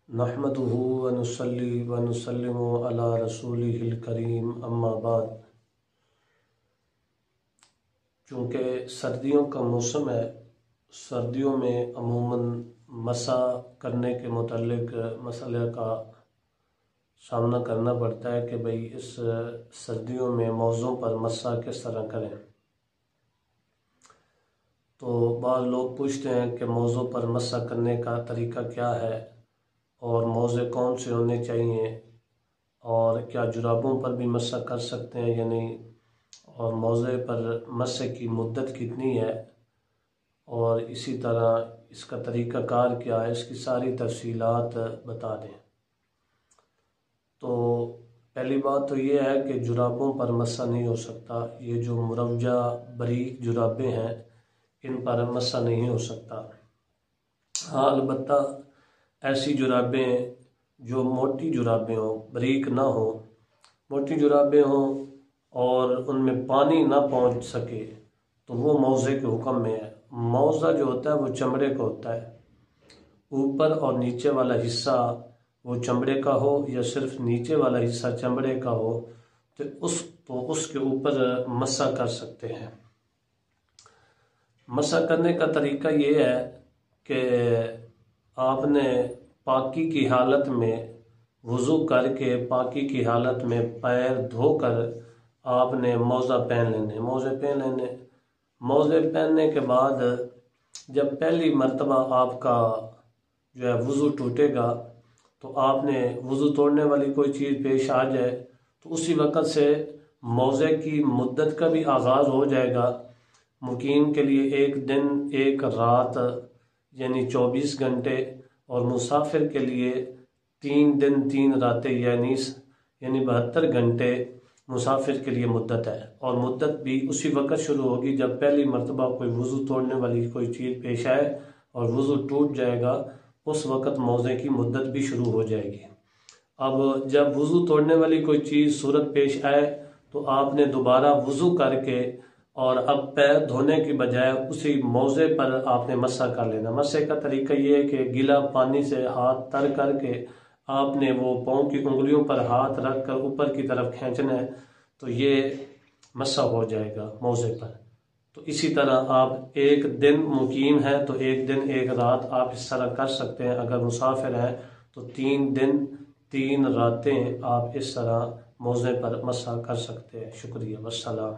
نحمدہ ونصلی ونسلم علی رسولہ الکریم اما بعد۔ چونکہ سردیوں کا موسم ہے، سردیوں میں عموماً مسح کرنے کے متعلق مسئلے کا سامنا کرنا پڑتا ہے کہ بھئی اس سردیوں میں موزوں پر مسح کس طرح کریں۔ تو بعض لوگ پوچھتے ہیں کہ موزوں پر مسح کرنے کا طریقہ کیا ہے اور موزے کون سے ہونے چاہیے، اور کیا جرابوں پر بھی مسح کر سکتے ہیں یا نہیں، اور موزے پر مسح کی مدت کتنی ہے، اور اسی طرح اس کا طریقہ کار کیا ہے، اس کی ساری تفصیلات بتا دیں۔ تو پہلی بات تو یہ ہے کہ جرابوں پر مسح نہیں ہو سکتا، یہ جو مروجہ باریک جرابیں ہیں ان پر مسح نہیں ہو سکتا۔ ہاں البتہ ایسی جرابیں جو موٹی جرابیں ہوں، باریک نہ ہوں، موٹی جرابیں ہوں اور ان میں پانی نہ پہنچ سکے تو وہ موزے کے حکم میں ہے۔ موزہ جو ہوتا ہے وہ چمڑے کا ہوتا ہے، اوپر اور نیچے والا حصہ وہ چمڑے کا ہو یا صرف نیچے والا حصہ چمڑے کا ہو تو اس کے اوپر مسح کر سکتے ہیں۔ مسح کرنے کا طریقہ یہ ہے کہ آپ نے پاکی کی حالت میں وضو کر کے پاکی کی حالت میں پیر دھو کر آپ نے موزہ پہن لینے، موزے پہن لینے۔ موزے پہننے کے بعد جب پہلی مرتبہ آپ کا جو ہے وضو ٹوٹے گا تو آپ نے وضو توڑنے والی کوئی چیز پیش آ جائے تو اسی وقت سے موزے کی مدت کا بھی آغاز ہو جائے گا۔ مقیم کے لیے 1 دن 1 رات یعنی 24 گھنٹے، اور مسافر کے لیے 3 دن 3 راتیں یعنی 72 گھنٹے مسافر کے لیے مدت ہے، اور مدت بھی اسی وقت شروع ہوگی جب پہلی مرتبہ کوئی وضو توڑنے والی کوئی چیز پیش آئے اور وضو ٹوٹ جائے گا، اس وقت موزے کی مدت بھی شروع ہو جائے گی۔ اب جب وضو توڑنے والی کوئی چیز صورت پیش آئے تو آپ نے دوبارہ وضو کر کے اور اب پیر دھونے کی بجائے اسی موزے پر آپ نے مسح کر لینا۔ مسح کا طریقہ یہ ہے کہ گیلا پانی سے ہاتھ تر کر کے آپ نے وہ پاؤں کی انگلیوں پر ہاتھ رکھ کر اوپر کی طرف کھینچنا ہے تو یہ مسح ہو جائے گا موزے پر۔ تو اسی طرح آپ 1 دن مقیم ہیں تو 1 دن 1 رات آپ اس طرح کر سکتے ہیں۔ اگر مسافر ہیں تو 3 دن 3 راتیں آپ اس طرح موزے پر مسح کر سکتے ہیں۔ شکریہ، والسلام۔